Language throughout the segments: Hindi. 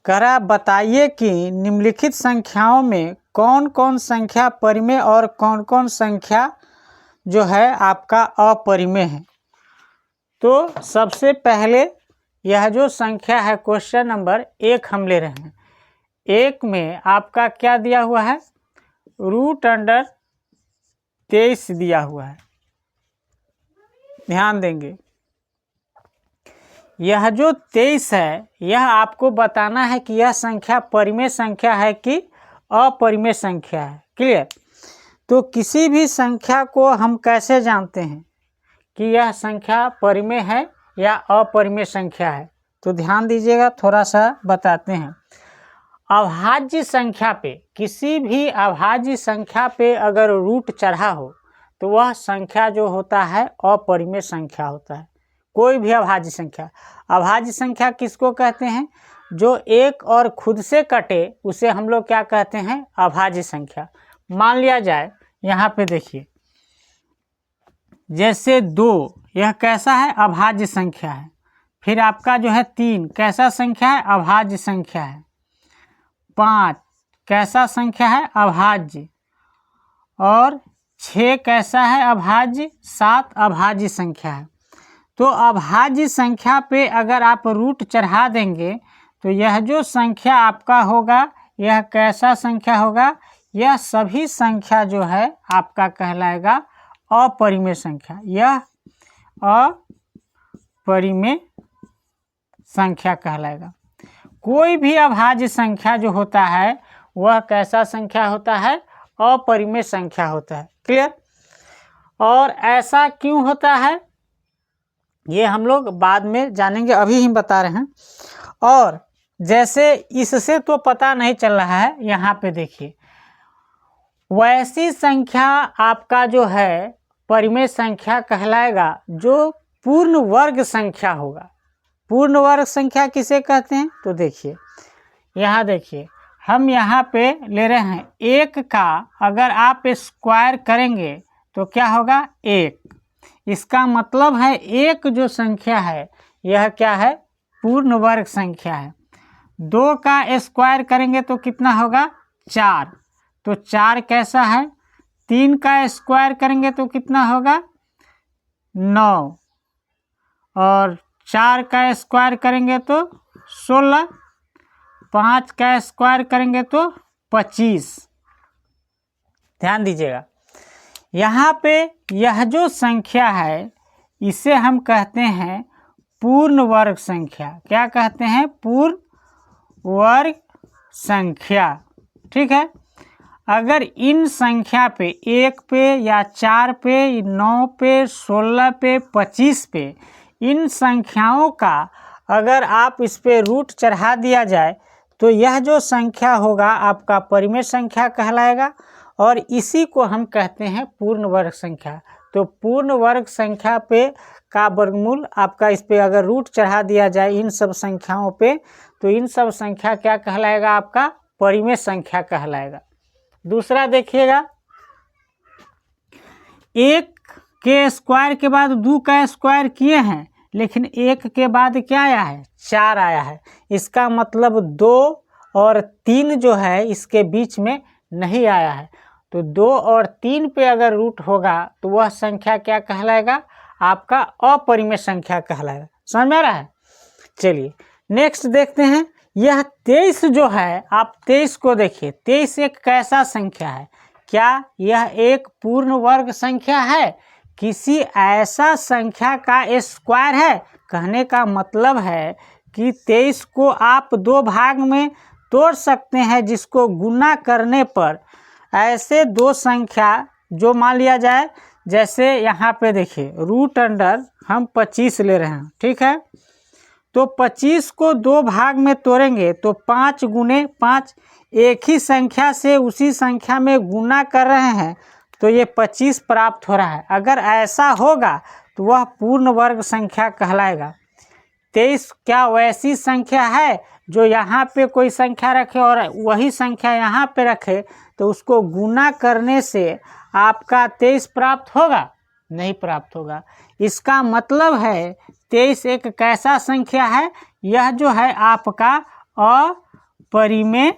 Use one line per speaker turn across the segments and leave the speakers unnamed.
कह रहा बताइए कि निम्नलिखित संख्याओं में कौन कौन संख्या परिमेय और कौन कौन संख्या जो है आपका अपरिमेय है। तो सबसे पहले यह जो संख्या है क्वेश्चन नंबर 1 हम ले रहे हैं। 1 में आपका क्या दिया हुआ है, √23 दिया हुआ है। ध्यान देंगे, यह जो 23 है यह आपको बताना है कि यह संख्या परिमेय संख्या है कि अपरिमेय संख्या है। क्लियर। तो किसी भी संख्या को हम कैसे जानते हैं कि यह संख्या परिमेय है या अपरिमेय संख्या है। तो ध्यान दीजिएगा, थोड़ा सा बताते हैं। अभाज्य संख्या पे, किसी भी अभाज्य संख्या पे अगर रूट चढ़ा हो तो वह संख्या जो होता है अपरिमेय संख्या होता है। कोई भी अभाज्य संख्या, अभाज्य संख्या किसको कहते हैं, जो एक और खुद से कटे उसे हम लोग क्या कहते हैं, अभाज्य संख्या। मान लिया जाए यहाँ पे देखिए, जैसे 2 यह कैसा है, अभाज्य संख्या है। फिर आपका जो है 3 कैसा संख्या है, अभाज्य संख्या है। 5 कैसा संख्या है, अभाज्य। और 6 कैसा है, अभाज्य। 7 अभाज्य संख्या है। तो अभाज्य संख्या पे अगर आप रूट चढ़ा देंगे तो यह जो संख्या आपका होगा यह कैसा संख्या होगा, यह सभी संख्या जो है आपका कहलाएगा अपरिमेय संख्या। यह अपरिमेय संख्या कहलाएगा। कोई भी अभाज्य संख्या जो होता है वह कैसा संख्या होता है, अपरिमेय संख्या होता है। क्लियर। और ऐसा क्यों होता है ये हम लोग बाद में जानेंगे, अभी हम बता रहे हैं। और जैसे इससे तो पता नहीं चल रहा है, यहाँ पे देखिए वैसी संख्या आपका जो है परिमेय संख्या कहलाएगा जो पूर्ण वर्ग संख्या होगा। पूर्ण वर्ग संख्या किसे कहते हैं, तो देखिए यहाँ देखिए हम यहाँ पे ले रहे हैं 1 का अगर आप स्क्वायर करेंगे तो क्या होगा, 1। इसका मतलब है 1 जो संख्या है यह क्या है, पूर्ण वर्ग संख्या है। 2 का स्क्वायर करेंगे तो कितना होगा, 4। तो 4 कैसा है। 3 का स्क्वायर करेंगे तो कितना होगा, 9। और 4 का स्क्वायर करेंगे तो 16। 5 का स्क्वायर करेंगे तो 25। ध्यान दीजिएगा, यहाँ पे यह जो संख्या है इसे हम कहते हैं पूर्ण वर्ग संख्या। क्या कहते हैं, पूर्ण वर्ग संख्या। ठीक है। अगर इन संख्या पे 1 पे या 4 पे, 9 पे, 16 पे, 25 पे, इन संख्याओं का अगर आप इस पे रूट चढ़ा दिया जाए तो यह जो संख्या होगा आपका परिमेय संख्या कहलाएगा। और इसी को हम कहते हैं पूर्ण वर्ग संख्या। तो पूर्ण वर्ग संख्या पे का वर्गमूल आपका इस पे अगर रूट चढ़ा दिया जाए इन सब संख्याओं पे तो इन सब संख्या क्या कहलाएगा, आपका परिमेय संख्या कहलाएगा। दूसरा देखिएगा, 1 के स्क्वायर के बाद 2 का स्क्वायर किए हैं लेकिन 1 के बाद क्या आया है, 4 आया है। इसका मतलब 2 और 3 जो है इसके बीच में नहीं आया है। तो 2 और 3 पे अगर रूट होगा तो वह संख्या क्या कहलाएगा, आपका अपरिमेय संख्या कहलाएगा। समझ में आ रहा है। चलिए नेक्स्ट देखते हैं। यह 23 जो है, आप 23 को देखिए, 23 एक कैसा संख्या है, क्या यह एक पूर्ण वर्ग संख्या है, किसी ऐसा संख्या का स्क्वायर है। कहने का मतलब है कि 23 को आप 2 भाग में तोड़ सकते हैं जिसको गुना करने पर ऐसे 2 संख्या जो मान लिया जाए, जैसे यहाँ पे देखिए रूट अंडर हम 25 ले रहे हैं। ठीक है। तो 25 को 2 भाग में तोड़ेंगे तो 5 गुने 5, एक ही संख्या से उसी संख्या में गुना कर रहे हैं तो ये 25 प्राप्त हो रहा है। अगर ऐसा होगा तो वह पूर्ण वर्ग संख्या कहलाएगा। 23 क्या वैसी संख्या है जो यहाँ पे कोई संख्या रखे और वही संख्या यहाँ पे रखे तो उसको गुना करने से आपका 23 प्राप्त होगा, नहीं प्राप्त होगा। इसका मतलब है 23 एक कैसा संख्या है, यह जो है आपका अपरिमेय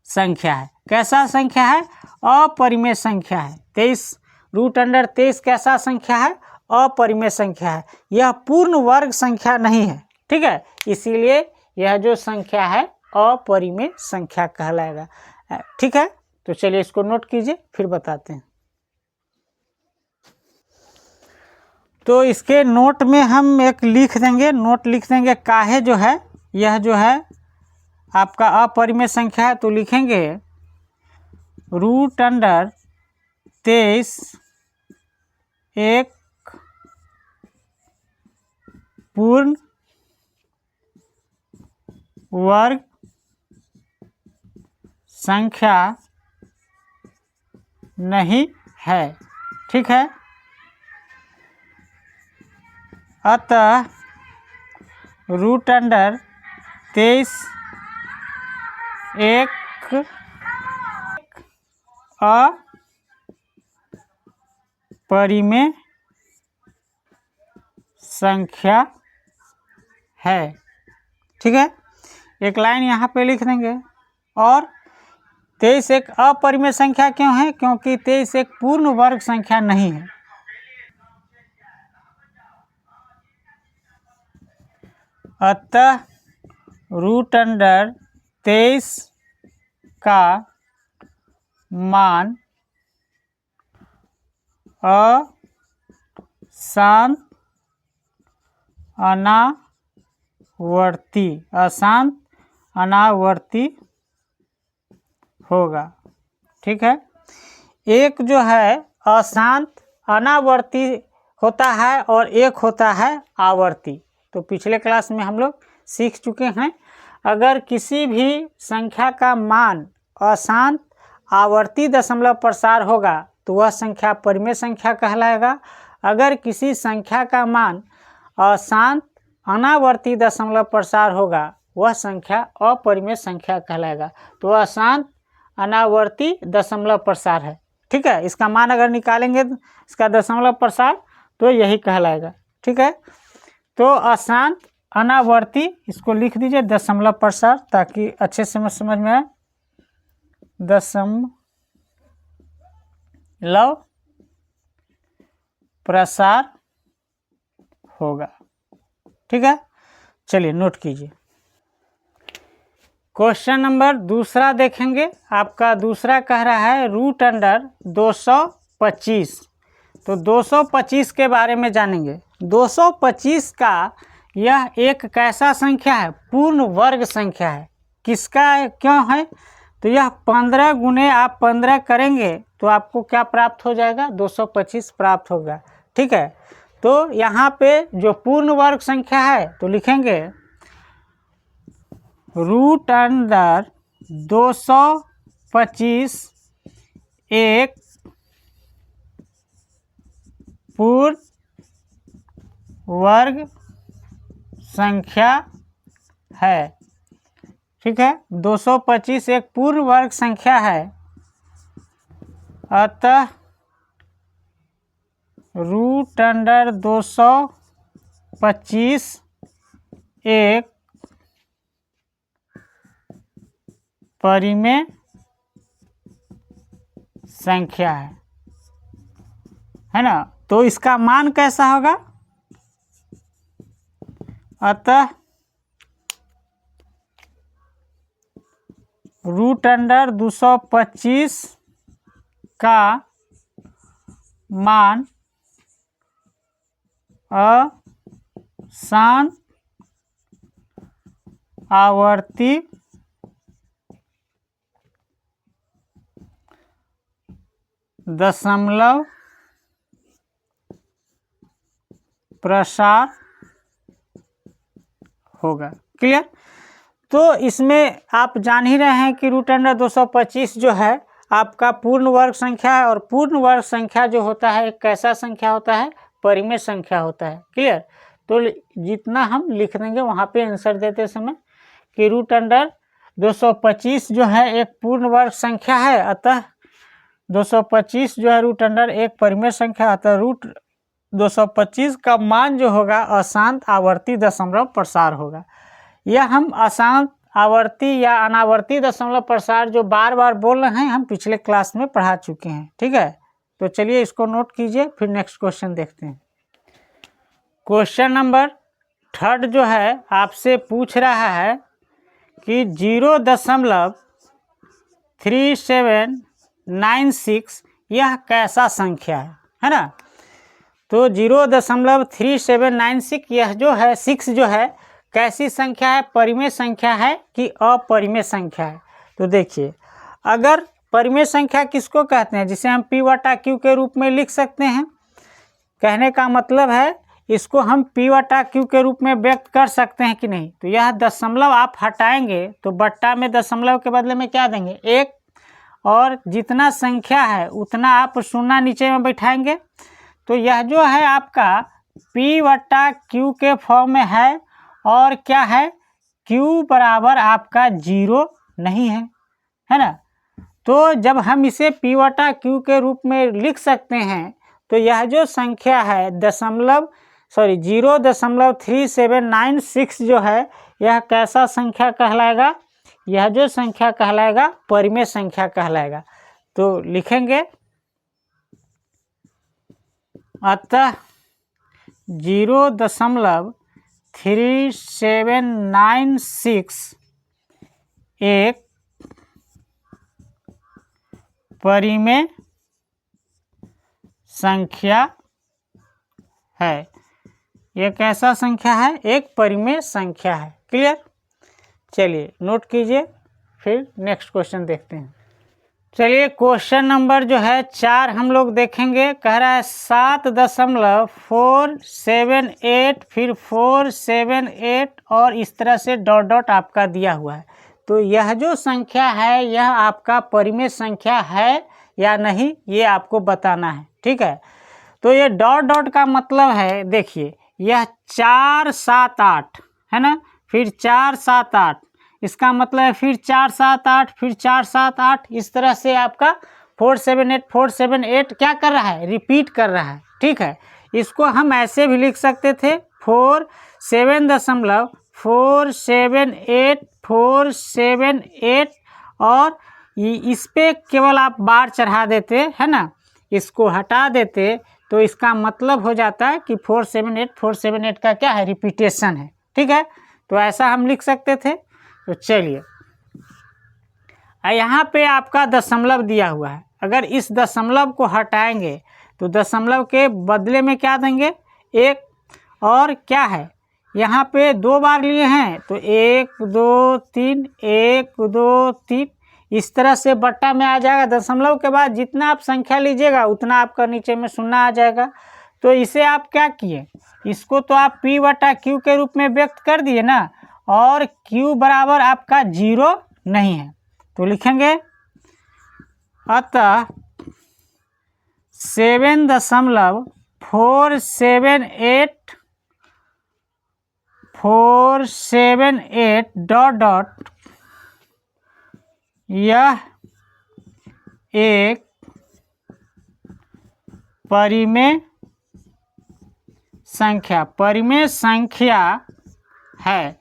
संख्या है। कैसा संख्या है? अपरिमेय संख्या है। 23√23 कैसा संख्या है? अपरिमेय संख्या है। यह पूर्ण वर्ग संख्या नहीं है, ठीक है, इसीलिए यह जो संख्या है अपरिमेय संख्या कहलाएगा, ठीक है। तो चलिए इसको नोट कीजिए, फिर बताते हैं। तो इसके नोट में हम एक लिख देंगे, नोट लिख देंगे, काहे जो है, यह जो है आपका अपरिमेय संख्या है, तो लिखेंगे √23 एक पूर्ण वर्ग संख्या नहीं है, ठीक है। अतः √23 एक अपरिमेय संख्या है, ठीक है। एक लाइन यहाँ पे लिख देंगे। और 23 एक अपरिमेय संख्या क्यों है? क्योंकि 23 एक पूर्ण वर्ग संख्या नहीं है। अतः √23 का मान अशांत अनावर्ती होगा, ठीक है। एक जो है अशांत अनावर्ती होता है और एक होता है आवर्ती। तो पिछले क्लास में हम लोग सीख चुके हैं, अगर किसी भी संख्या का मान अशांत आवर्ती दशमलव प्रसार होगा तो वह संख्या परिमेय संख्या कहलाएगा। अगर किसी संख्या का मान अशांत अनावर्ती दशमलव प्रसार होगा वह संख्या अपरिमेय संख्या कहलाएगा। तो अशांत अनावर्ती दशमलव प्रसार है, ठीक है। इसका मान अगर निकालेंगे इसका दशमलव प्रसार तो यही कहलाएगा, ठीक है। तो अशांत अनावर्ती इसको लिख दीजिए दशमलव प्रसार, ताकि अच्छे से समझ में आए। दशमलव प्रसार होगा, ठीक है। चलिए नोट कीजिए। क्वेश्चन नंबर दूसरा देखेंगे। आपका दूसरा कह रहा है √225। तो 225 के बारे में जानेंगे। 225 का यह एक कैसा संख्या है? पूर्ण वर्ग संख्या है। किसका है, क्यों है? तो यह 15 गुने आप 15 करेंगे तो आपको क्या प्राप्त हो जाएगा? 225 प्राप्त होगा, ठीक है। तो यहाँ पे जो पूर्ण वर्ग संख्या है तो लिखेंगे √225 एक पूर्ण वर्ग संख्या है, ठीक है। 225 एक पूर्ण वर्ग संख्या है। अतः √225 एक परिमेय संख्या है ना। तो इसका मान कैसा होगा? अतः √225 का मान अशांत आवर्ती दशमलव प्रसार होगा। क्लियर? तो इसमें आप जान ही रहे हैं कि √225 जो है आपका पूर्ण वर्ग संख्या है, और पूर्ण वर्ग संख्या जो होता है एक कैसा संख्या होता है? परिमेय संख्या होता है। क्लियर? तो जितना हम लिख देंगे वहाँ पे आंसर देते समय कि √225 जो है एक पूर्ण वर्ग संख्या है, अतः 225 जो है √, एक परिमेय संख्या, अतः √225 का मान जो होगा अशांत आवर्ती दशमलव प्रसार होगा। यह हम अशांत आवर्ती या अनावर्ती दशमलव प्रसार जो बार बार बोल रहे हैं, हम पिछले क्लास में पढ़ा चुके हैं। ठीक है, तो चलिए इसको नोट कीजिए, फिर नेक्स्ट क्वेश्चन देखते हैं। क्वेश्चन नंबर 3 जो है आपसे पूछ रहा है कि 0.3796 यह कैसा संख्या है ना। तो 0.3796 यह जो है 6 जो है कैसी संख्या है, परिमेय संख्या है कि अपरिमेय संख्या है। तो देखिए, अगर परिमेय संख्या किसको कहते हैं, जिसे हम P/Q के रूप में लिख सकते हैं। कहने का मतलब है इसको हम P/Q के रूप में व्यक्त कर सकते हैं कि नहीं। तो यह दशमलव आप हटाएंगे तो बट्टा में दशमलव के बदले में क्या देंगे, 1, और जितना संख्या है उतना आप शून्य नीचे में बैठाएंगे। तो यह जो है आपका P/Q के फॉर्म में है, और क्या है, Q बराबर आपका 0 नहीं है ना। तो जब हम इसे P/Q के रूप में लिख सकते हैं, तो यह जो संख्या है 0.3796 जो है यह कैसा संख्या कहलाएगा, यह जो संख्या कहलाएगा परिमेय संख्या कहलाएगा। तो लिखेंगे, अतः 0.3796 एक परिमेय संख्या है। यह कैसा संख्या है, एक परिमेय संख्या है। क्लियर, चलिए नोट कीजिए, फिर नेक्स्ट क्वेश्चन देखते हैं। चलिए क्वेश्चन नंबर जो है 4 हम लोग देखेंगे। कह रहा है 7.478 फिर 478 और इस तरह से डॉट डॉट आपका दिया हुआ है। तो यह जो संख्या है यह आपका परिमेय संख्या है या नहीं, ये आपको बताना है। ठीक है, तो ये डॉट डॉट का मतलब है, देखिए यह 4 7 8 है ना, फिर 4 7 8, इसका मतलब है फिर 4 7 8, फिर 4 7 8, इस तरह से आपका 478 क्या कर रहा है, रिपीट कर रहा है। ठीक है, इसको हम ऐसे भी लिख सकते थे 478 और इस पे केवल आप बार चढ़ा देते है ना, इसको हटा देते, तो इसका मतलब हो जाता है कि 478 का क्या है, रिपीटेशन है। ठीक है, तो ऐसा हम लिख सकते थे। तो चलिए, यहाँ पे आपका दशमलव दिया हुआ है, अगर इस दशमलव को हटाएंगे तो दशमलव के बदले में क्या देंगे, 1, और क्या है यहाँ पे 2 बार लिए हैं तो 1 2 3 1 2 3, इस तरह से बट्टा में आ जाएगा। दशमलव के बाद जितना आप संख्या लीजिएगा उतना आपका नीचे में शून्य आ जाएगा। तो इसे आप क्या किए, इसको तो आप P/Q के रूप में व्यक्त कर दिए ना, और Q बराबर आपका 0 नहीं है। तो लिखेंगे, अतः 7.478 डॉट डॉट यह एक परिमेय संख्या है।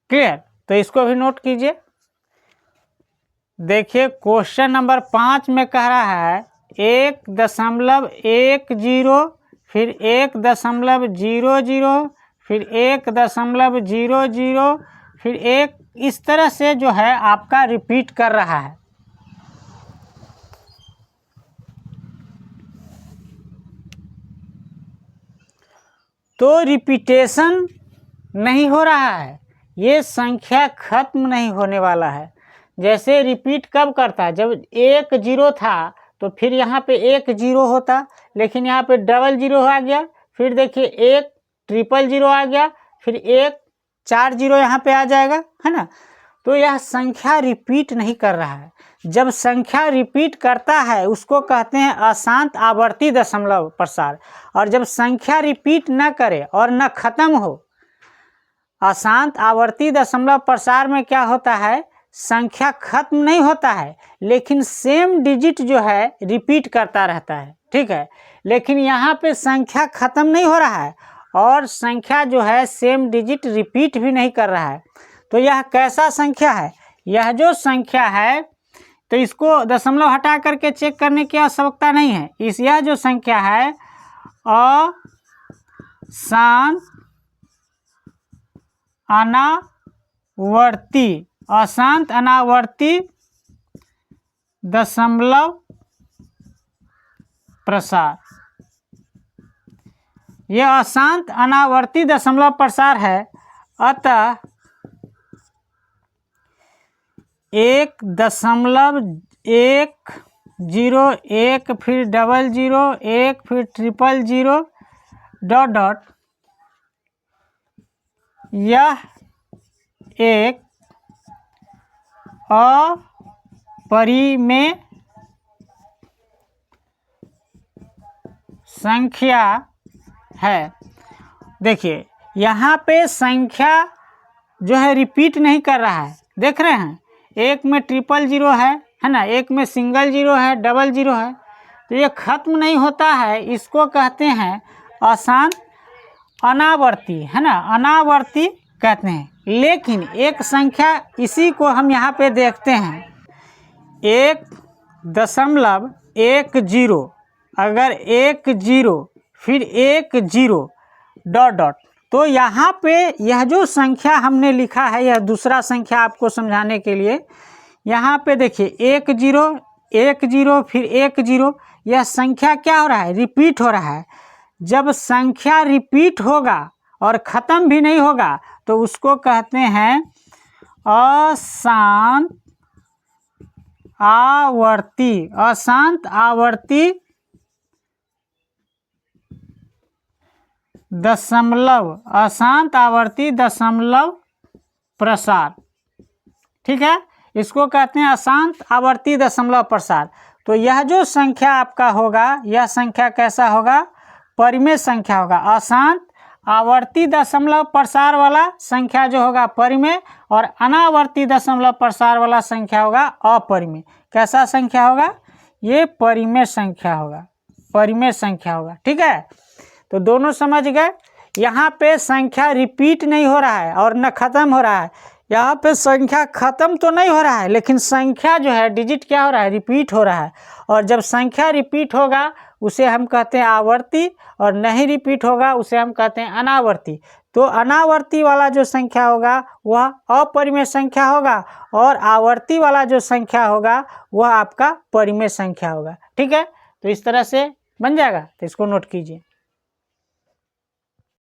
क्लियर, तो इसको भी नोट कीजिए। देखिए क्वेश्चन नंबर 5 में कह रहा है 1.10 फिर 1.00 फिर 1.00 फिर 1, इस तरह से जो है आपका रिपीट कर रहा है। तो रिपीटेशन नहीं हो रहा है, ये संख्या खत्म नहीं होने वाला है। जैसे रिपीट कब करता है, जब 1 0 था तो फिर यहाँ पे 1 0 होता, लेकिन यहाँ पे 00 आ गया, फिर देखिए 1 000 आ गया, फिर 1 4 0 यहाँ पे आ जाएगा, है ना। तो यह संख्या रिपीट नहीं कर रहा है। जब संख्या रिपीट करता है उसको कहते हैं अशांत आवर्ती दशमलव प्रसार, और जब संख्या रिपीट न करे और न खत्म हो, अशांत आवर्ती दशमलव प्रसार में क्या होता है, संख्या खत्म नहीं होता है लेकिन सेम डिजिट जो है रिपीट करता रहता है। ठीक है, लेकिन यहाँ पे संख्या खत्म नहीं हो रहा है और संख्या जो है सेम डिजिट रिपीट भी नहीं कर रहा है। तो यह कैसा संख्या है? यह जो संख्या है तो इसको दशमलव हटा करके चेक करने की आवश्यकता नहीं है। यह जो संख्या है अशांत अनावर्ती, अशांत अनावर्ती दशमलव प्रसार, यह अशांत अनावर्ती दशमलव प्रसार है। अतः 1.101 फिर 001 फिर 000 डॉट डॉट, यह एक अपरिमेय संख्या है। देखिए यहाँ पे संख्या जो है रिपीट नहीं कर रहा है, देख रहे हैं, एक में 000 है ना, एक में सिंगल 0 है, डबल 0 है, तो ये खत्म नहीं होता है, इसको कहते हैं अशांत अनावर्ती, है ना, अनावर्ती कहते हैं। लेकिन एक संख्या इसी को हम यहाँ पे देखते हैं 1.10, अगर 10 फिर 10 डॉट डॉट, तो यहाँ पे यह जो संख्या हमने लिखा है, यह दूसरा संख्या आपको समझाने के लिए, यहाँ पे देखिए 10 फिर 10, यह संख्या क्या हो रहा है? रिपीट हो रहा है। जब संख्या रिपीट होगा और ख़त्म भी नहीं होगा तो उसको कहते हैं अशांत आवर्ती, अशांत आवर्ती दशमलव, अशांत आवर्ती दशमलव प्रसार। ठीक है, इसको कहते हैं अशांत आवर्ती दशमलव प्रसार। तो यह जो संख्या आपका होगा, यह संख्या कैसा होगा? परिमेय संख्या होगा। अशांत आवर्ती दशमलव प्रसार वाला संख्या जो होगा परिमेय, और अनावर्ती दशमलव प्रसार वाला संख्या होगा अपरिमेय। कैसा संख्या होगा? ये परिमेय संख्या होगा, परिमेय संख्या होगा। ठीक है, तो दोनों समझ गए। यहाँ पे संख्या रिपीट नहीं हो रहा है और न ख़त्म हो रहा है। यहाँ पे संख्या ख़त्म तो नहीं हो रहा है, लेकिन संख्या जो है डिजिट क्या हो रहा है? रिपीट हो रहा है। और जब संख्या रिपीट होगा उसे हम कहते हैं आवर्ती, और नहीं रिपीट होगा उसे हम कहते हैं अनावर्ती। तो अनावर्ती वाला जो संख्या होगा वह अपरिमेय संख्या होगा, और आवर्ती वाला जो संख्या होगा वह आपका परिमेय संख्या होगा। ठीक है, तो इस तरह से बन जाएगा, तो इसको नोट कीजिए।